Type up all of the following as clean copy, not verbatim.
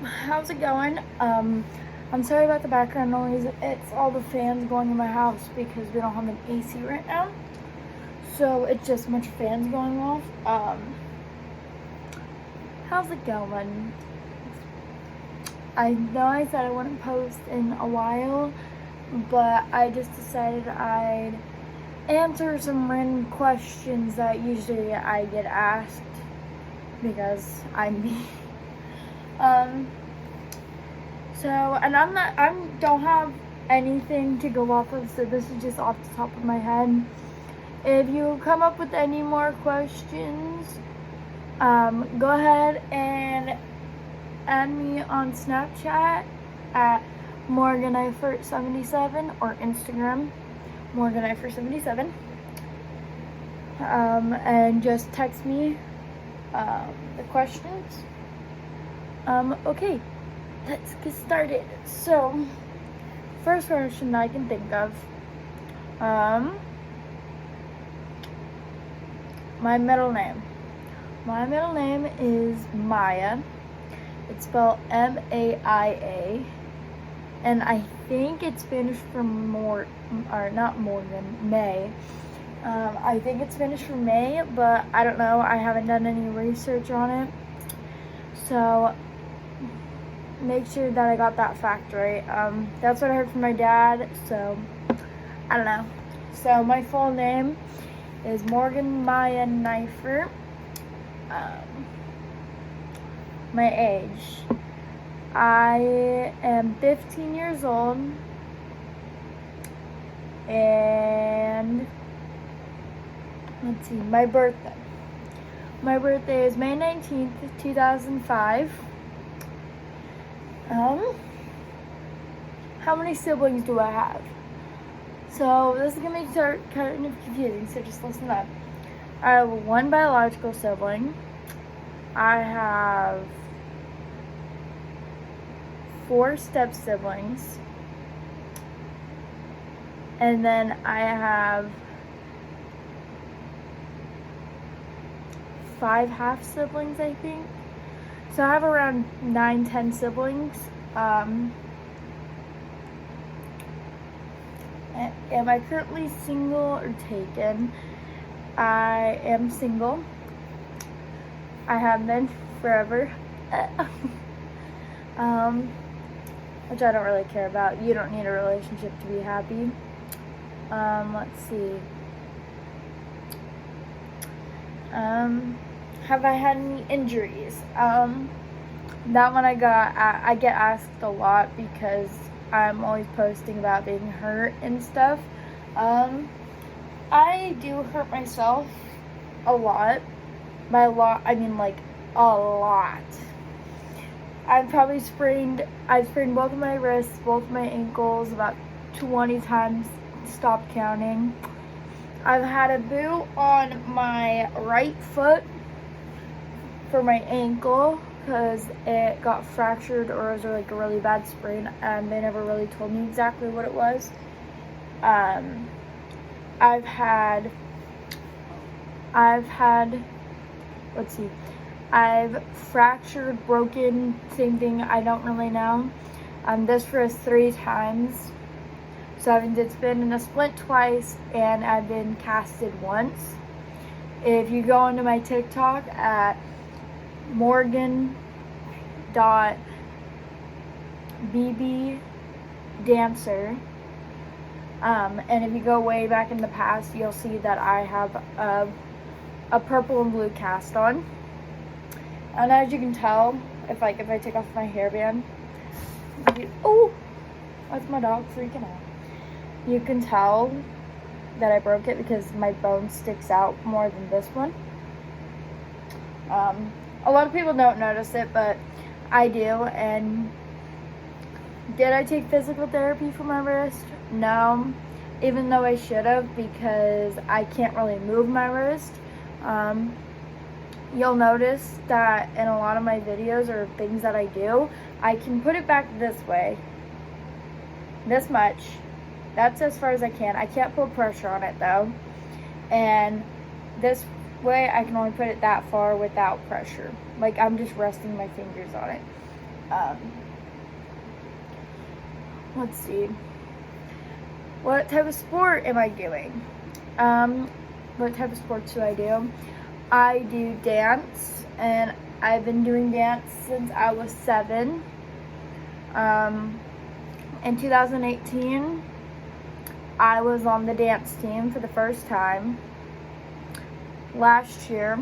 How's it going? I'm sorry about the background noise. It's all the fans going in my house because we don't have an AC right now. So it's just a bunch of fans going off. How's it going? I know I said I wouldn't post in a while, but I just decided I'd answer some random questions that usually I get asked because I'm me. And I don't have anything to go off of, so this is just off the top of my head. If you come up with any more questions, go ahead and add me on Snapchat at MorganEifert77 or Instagram MorganEifert77, and just text me the questions. Okay, let's get started. So, first question I can think of, my middle name. My middle name is Maya. It's spelled M-A-I-A, and I think it's Spanish for May. I think it's Spanish for May, but I don't know. I haven't done any research on it, so make sure that I got that fact right. That's what I heard from my dad, so I don't know. So my full name is Morgan Maya Neifert. My age, I am 15 years old, and let's see, my birthday. My birthday is May 19th, 2005. How many siblings do I have? So this is gonna make it kind of confusing, so just listen up. I have one biological sibling. I have 4 step siblings. And then I have 5 half siblings, I think. So I have around 9-10 siblings. Am I currently single or taken? I am single. I have been forever. Which I don't really care about. You don't need a relationship to be happy. Let's see. Have I had any injuries? That one I get asked a lot because I'm always posting about being hurt and stuff. I do hurt myself a lot. By a lot, I mean like a lot. I've sprained both of my wrists, both of my ankles about 20 times, stopped counting. I've had a boot on my right foot for my ankle because it got fractured, or it was like a really bad sprain, and they never really told me exactly what it was. I've had, let's see, I've fractured, broken, same thing, I don't really know. This was 3 times. So I've been in a splint twice, and I've been casted once. If you go into my TikTok at morgan.bbdancer, and if you go way back in the past, you'll see that I have a purple and blue cast on. And as you can tell, if I take off my hairband, oh, that's my dog freaking out. You can tell that I broke it because my bone sticks out more than this one. A lot of people don't notice it, but I do. And did I take physical therapy for my wrist? No, even though I should have, because I can't really move my wrist. You'll notice that in a lot of my videos or things that I do, I can put it back this way, this much. That's as far as I can. I can't put pressure on it though. And this way, I can only put it that far without pressure. Like, I'm just resting my fingers on it. Let's see. What type of sport am I doing? What type of sports do? I do dance, and I've been doing dance since I was 7. In 2018, I was on the dance team for the first time. Last year,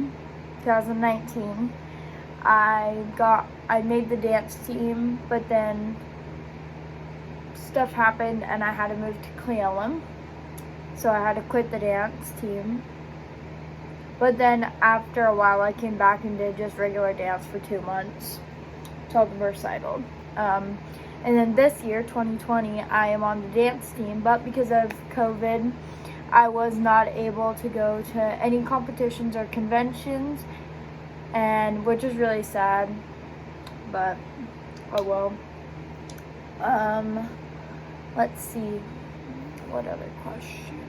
2019, I made the dance team, but then stuff happened and I had to move to Cleveland, so I had to quit the dance team. But then after a while, I came back and did just regular dance for 2 months till the recital. And then this year, 2020, I am on the dance team, but because of COVID, I was not able to go to any competitions or conventions, and which is really sad, but oh well. Let's see, what other questions?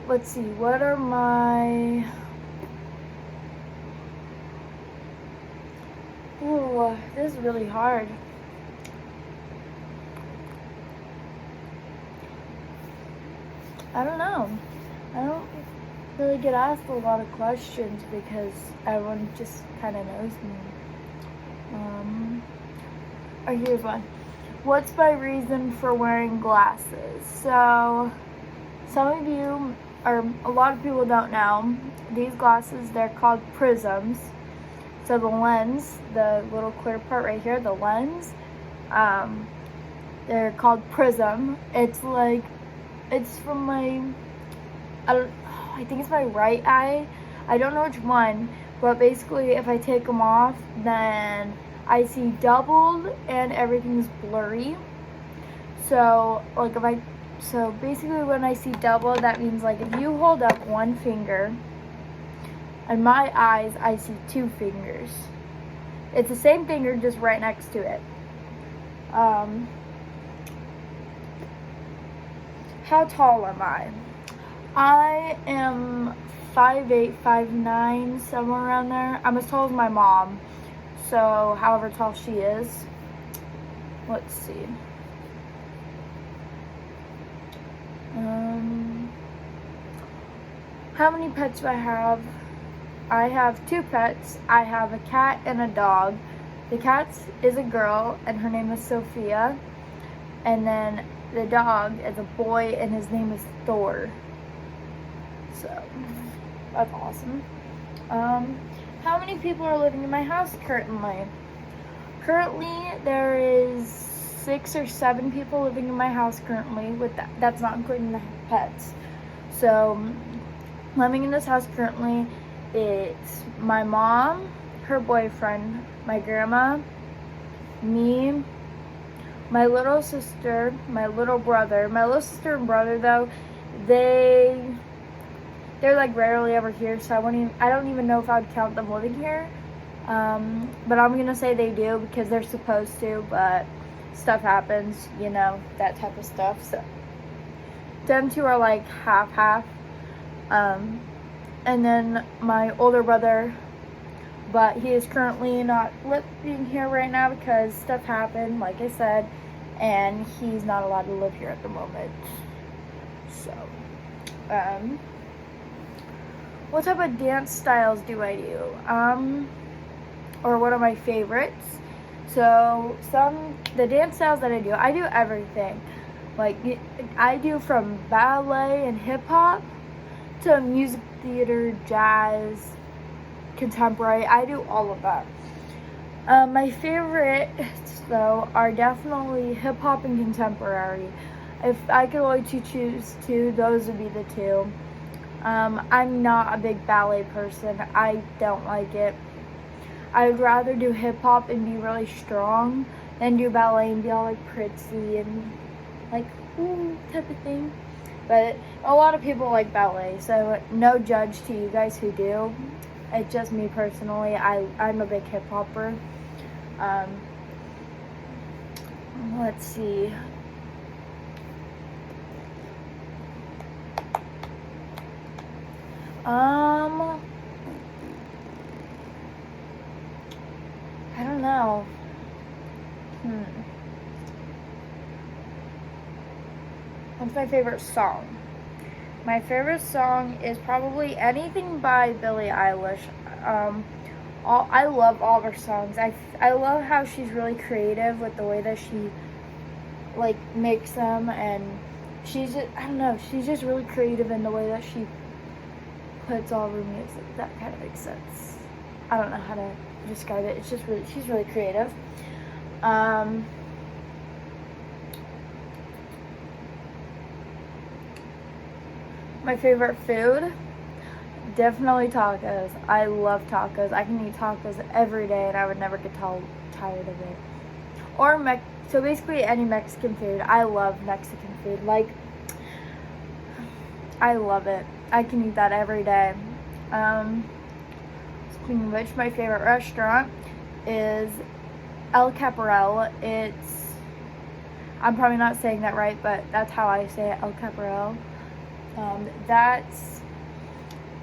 Let's see, what are my... Ooh, this is really hard. I don't know. I don't really get asked a lot of questions because everyone just kind of knows me. Oh, here's one. What's my reason for wearing glasses? So, some of you, or a lot of people don't know, these glasses, they're called prisms. So the lens, the little clear part right here, the lens, they're called prism. It's from I think it's my right eye. I don't know which one, but basically if I take them off, then I see doubled and everything's blurry. So basically when I see double, that means like if you hold up one finger, in my eyes, I see 2 fingers. It's the same finger, just right next to it. How tall am I? I am 5'8", 5'9", somewhere around there. I'm as tall as my mom, so however tall she is. Let's see. How many pets do I have? I have 2 pets. I have a cat and a dog. The cat is a girl, and her name is Sophia. And then the dog is a boy, and his name is Thor. So, that's awesome. How many people are living in my house currently? Currently, there is 6 or 7 people living in my house currently. That's not including the pets. So, living in this house currently, it's my mom, her boyfriend, my grandma, me, my little sister, my little brother. My little sister and brother, though, they're like rarely ever here, so I don't even know if I would count them living here. But I'm gonna say they do because they're supposed to, but stuff happens, you know, that type of stuff. So them 2 are like half. And then my older brother, but he is currently not living here right now because stuff happened, like I said, and he's not allowed to live here at the moment. So, what type of dance styles do I do? Or what are my favorites? So, the dance styles that I do everything. Like, I do from ballet and hip-hop to music theater, jazz, contemporary. I do all of that. My favorites, though, are definitely hip-hop and contemporary. If I could only choose 2, those would be the 2. I'm not a big ballet person. I don't like it. I would rather do hip-hop and be really strong than do ballet and be all like pretty and like type of thing. But a lot of people like ballet, so no judge to you guys who do. It's just me personally. I'm a big hip hopper. Let's see. I don't know. What's my favorite song? My favorite song is probably anything by Billie Eilish. I love all of her songs. I love how she's really creative with the way that she like makes them, and she's just, I don't know, she's just really creative in the way that she puts all of her music. That kind of makes sense. I don't know how to describe it. It's just really, she's really creative. My favorite food, definitely tacos. I love tacos. I can eat tacos every day and I would never get tired of it. Or so basically any Mexican food. I love Mexican food. Like, I love it. I can eat that every day. Speaking of which, my favorite restaurant is El Caporal. I'm probably not saying that right, but that's how I say it, El Caporal. I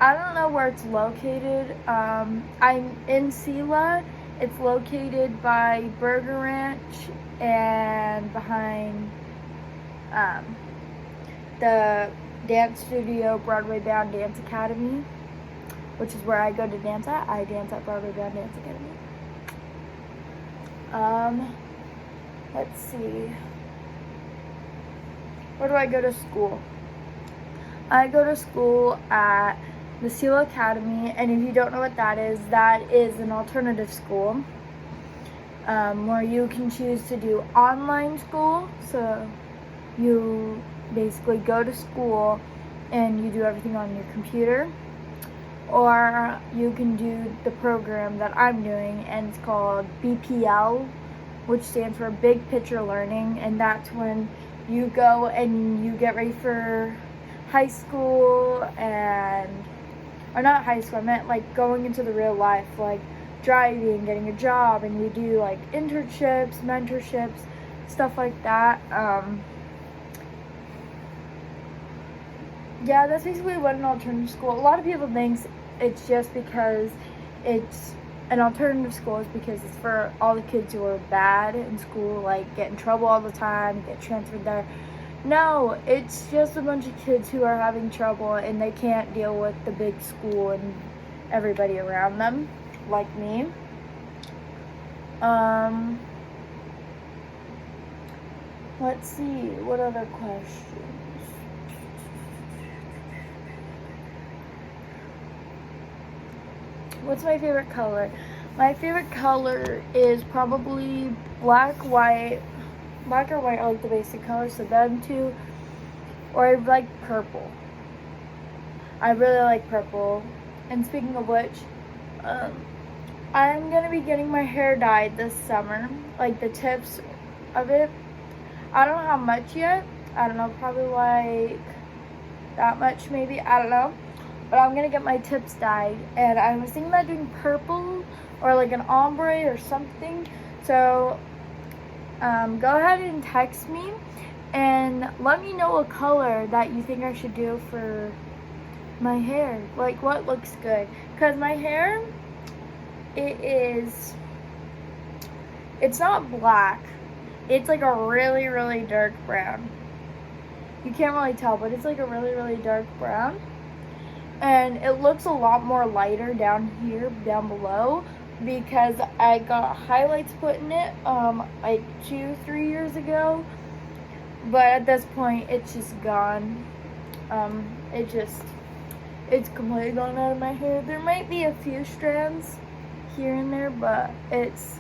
don't know where it's located. I'm in Sela. It's located by Burger Ranch and behind the dance studio, Broadway Bound Dance Academy, which is where I go to dance at. I dance at Broadway Bound Dance Academy. Let's see. Where do I go to school? I go to school at the Sela Academy, and if you don't know what that is an alternative school where you can choose to do online school. So you basically go to school and you do everything on your computer, or you can do the program that I'm doing, and it's called BPL, which stands for Big Picture Learning, and that's when you go and you get ready for high school or not high school, I meant like going into the real life, like driving, getting a job, and you do like internships, mentorships, stuff like that. Yeah, that's basically what an alternative school. A lot of people think it's just because it's an alternative school is because it's for all the kids who are bad in school, like get in trouble all the time, get transferred there. No, it's just a bunch of kids who are having trouble and they can't deal with the big school and everybody around them, like me. Let's see, what other questions? What's my favorite color? My favorite color is probably black or white. I like the basic colors, so them two. Or I like purple. I really like purple. And speaking of which, I'm gonna be getting my hair dyed this summer, like the tips of it. I don't know how much yet. I don't know, probably like that much maybe. I don't know. But I'm gonna get my tips dyed, and I was thinking about doing purple or like an ombre or something. So go ahead and text me and let me know a color that you think I should do for my hair. Like what looks good. Because my hair, it's not black. It's like a really, really dark brown. You can't really tell, but it's like a really, really dark brown. And it looks a lot more lighter down here, down below, because I got highlights put in it like 2-3 years ago, but at this point it's just gone. It's completely gone out of my hair. There might be a few strands here and there, but it's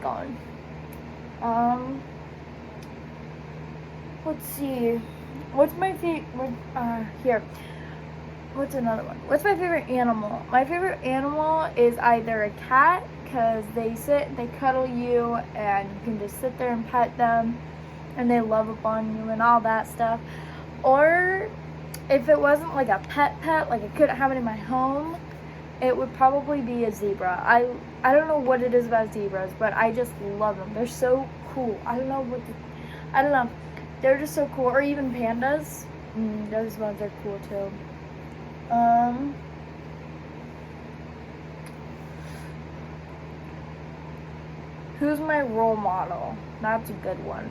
gone. Let's see, what's my favorite here. What's another one? What's my favorite animal? My favorite animal is either a cat, because they cuddle you, and you can just sit there and pet them, and they love upon you and all that stuff. Or if it wasn't like a pet, like I couldn't have it in my home, it would probably be a zebra. I don't know what it is about zebras, but I just love them. They're so cool. I don't know. They're just so cool. Or even pandas. Those ones are cool too. Who's my role model? That's a good one.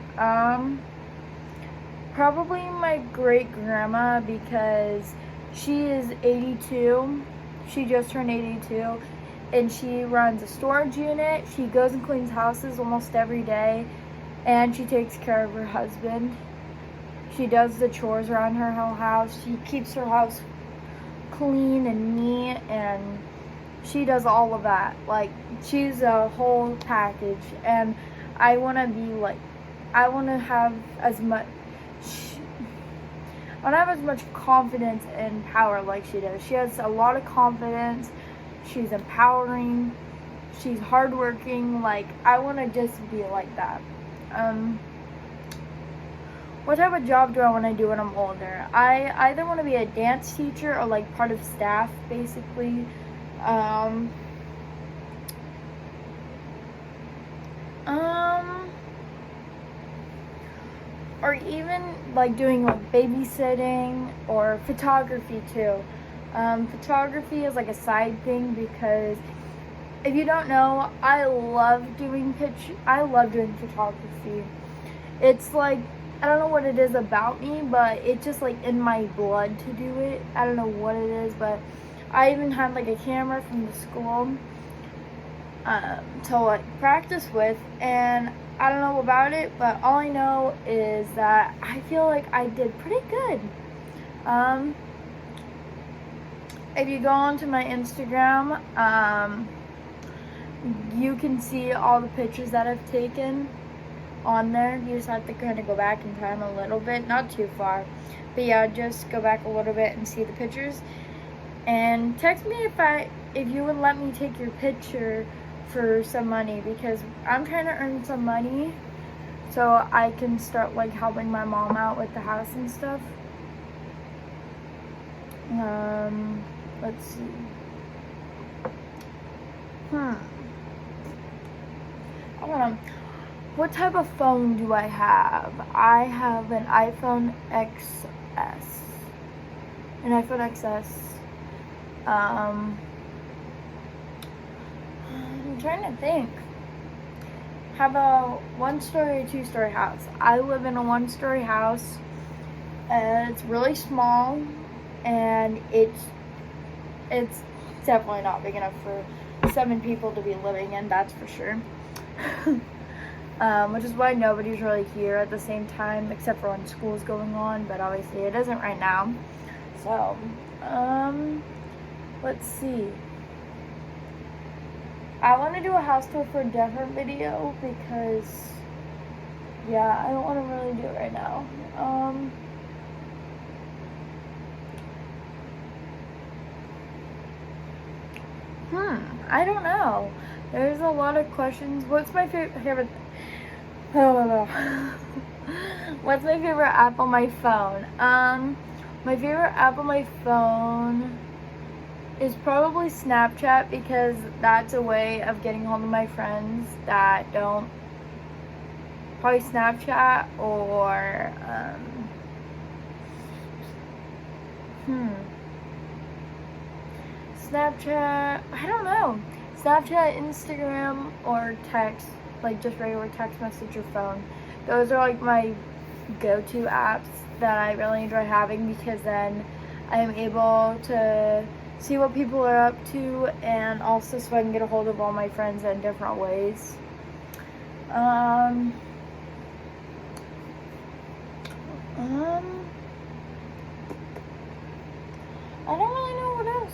Probably my great grandma, because she is 82. She just turned 82, and she runs a storage unit. She goes and cleans houses almost every day, and she takes care of her husband. She does the chores around her whole house. She keeps her house clean and neat, and she does all of that. Like, she's a whole package, and I want to be like, I want to have as much confidence and power like she does. She has a lot of confidence. She's empowering. She's hardworking. Like, I want to just be like that. What type of job do I want to do when I'm older? I either want to be a dance teacher or like part of staff, basically. Or even like doing like babysitting or photography too. Photography is like a side thing, because if you don't know, I love doing photography. It's like, I don't know what it is about me, but it's just like in my blood to do it. I don't know what it is, but I even had like a camera from the school to like practice with, and I don't know about it, but all I know is that I feel like I did pretty good. If you go onto my Instagram, you can see all the pictures that I've taken on there. You just have to kind of go back in time a little bit, not too far, but yeah, just go back a little bit and see the pictures. And text me if you would let me take your picture for some money, because I'm trying to earn some money so I can start like helping my mom out with the house and stuff. Let's see. I don't know. What type of phone do I have? I have an iPhone XS. An iPhone XS. I'm trying to think. How about 1-story or 2-story house? I live in a 1-story house. It's really small, and it's definitely not big enough for 7 people to be living in, that's for sure. Which is why nobody's really here at the same time, except for when school's going on, but obviously it isn't right now. So, let's see. I want to do a house tour for a different video, because, yeah, I don't want to really do it right now. I don't know. There's a lot of questions. What's my favorite? What's my favorite app on my phone? My favorite app on my phone is probably Snapchat, because that's a way of getting hold of my friends that don't. Probably Snapchat or Snapchat, I don't know. Snapchat, Instagram, or text, like just regular text message or phone. Those are like my go-to apps that I really enjoy having, because then I am able to see what people are up to, and also so I can get a hold of all my friends in different ways. I don't really know what else.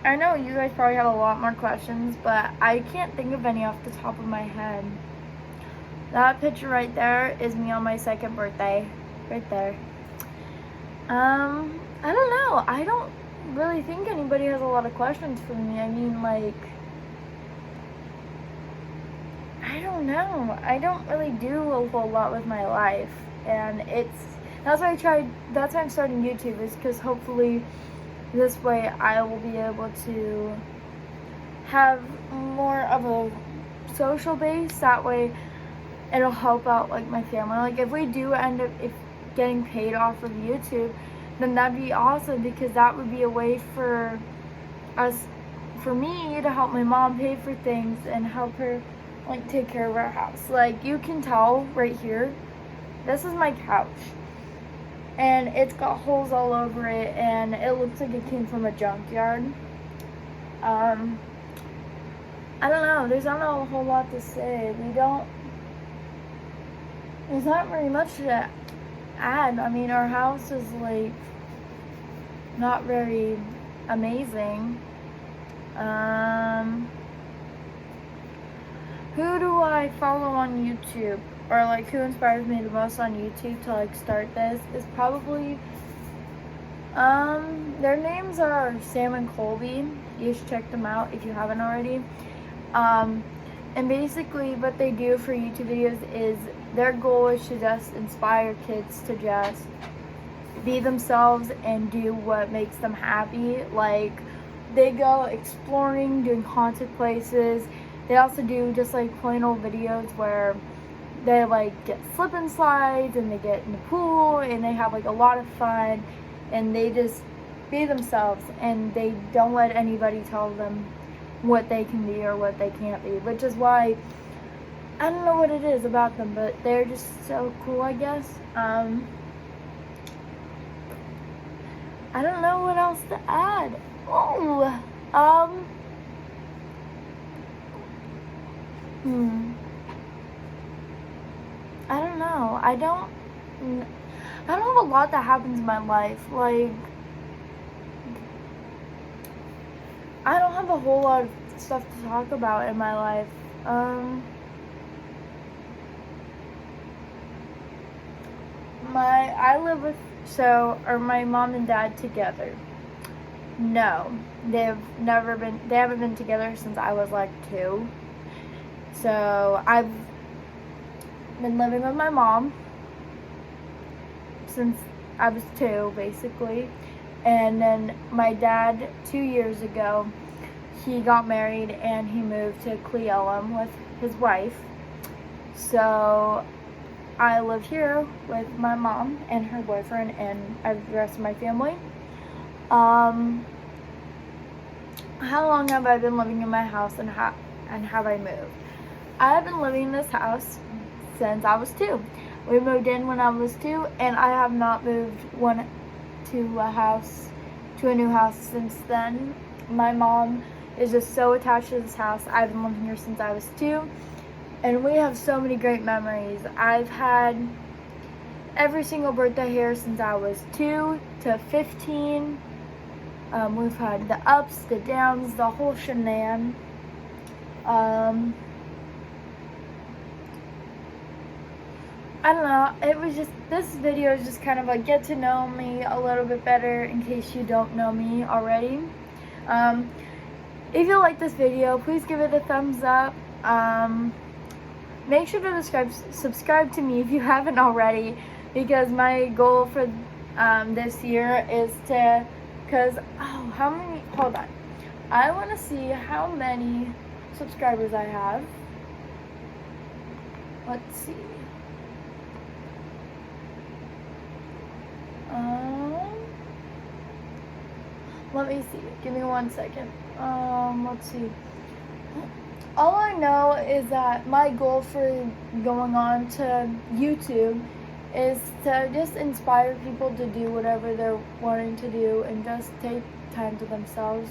I know you guys probably have a lot more questions, but I can't think of any off the top of my head. That picture right there is me on my 2nd birthday. Right there. I don't know. I don't really think anybody has a lot of questions for me. I mean, like, I don't know. I don't really do a whole lot with my life. And that's why I'm starting YouTube, is because hopefully this way I will be able to have more of a social base. That way it'll help out like my family. Like, if we do end up, if getting paid off of YouTube, then that'd be awesome, because that would be a way for me to help my mom pay for things and help her like take care of our house. Like, you can tell right here, this is my couch, and it's got holes all over it, and it looks like it came from a junkyard. I don't know, there's not a whole lot to say. There's not very much to add. I mean, our house is like not very amazing. Who do I follow on YouTube? Or like, who inspires me the most on YouTube to like start this is probably, their names are Sam and Colby. You should check them out if you haven't already. And basically what they do for YouTube videos is, their goal is to just inspire kids to just be themselves and do what makes them happy. Like, they go exploring, doing haunted places. They also do just like plain old videos where they like get slip and slides, and they get in the pool, and they have like a lot of fun, and they just be themselves, and they don't let anybody tell them what they can be or what they can't be, which is why, I don't know what it is about them, but they're just so cool, I guess. I don't know what else to add. I don't know. I don't have a lot that happens in my life. Like, I don't have a whole lot of stuff to talk about in my life. I live with, are my mom and dad together? No, they haven't been together since I was like 2. So I've been living with my mom since I was 2, basically. And then my dad, 2 years ago, he got married and he moved to Cle Elum with his wife. So I live here with my mom and her boyfriend and the rest of my family. How long have I been living in my house, and have I moved? I have been living in this house since I was 2. We moved in when I was 2, and I have not moved to a new house since then. My mom is just so attached to this house. I've been living here since I was 2, and we have so many great memories. I've had every single birthday here since I was 2 to 15. We've had the ups, the downs, the whole shenan. I don't know, this video is just kind of like get to know me a little bit better in case you don't know me already. If you like this video, please give it a thumbs up. Make sure to subscribe to me if you haven't already, because my goal for this year is to, hold on. I want to see how many subscribers I have. Let's see. Let me see. Give me 1 second. Let's see. All I know is that my goal for going on to YouTube is to just inspire people to do whatever they're wanting to do, and just take time to themselves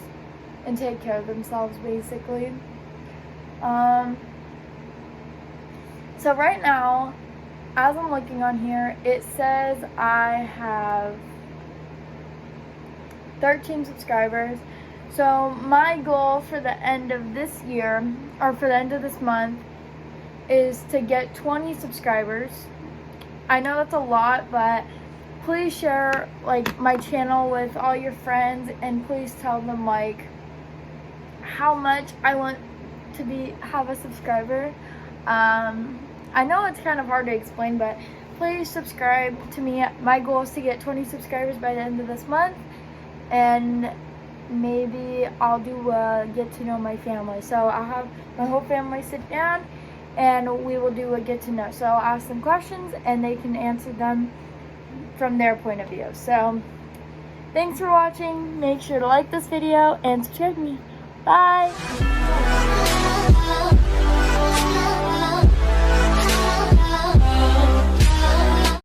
and take care of themselves, basically. So right now, as I'm looking on here, it says I have 13 subscribers. So my goal for the end of this year, or for the end of this month, is to get 20 subscribers. I know that's a lot, but please share like my channel with all your friends, and please tell them like how much I want to have a subscriber. I know it's kind of hard to explain, but please subscribe to me. My goal is to get 20 subscribers by the end of this month, and maybe I'll do a get to know my family. So I'll have my whole family sit down, and we will do a get to know. So I'll ask them questions, and they can answer them from their point of view. So thanks for watching. Make sure to like this video and subscribe to me. Bye.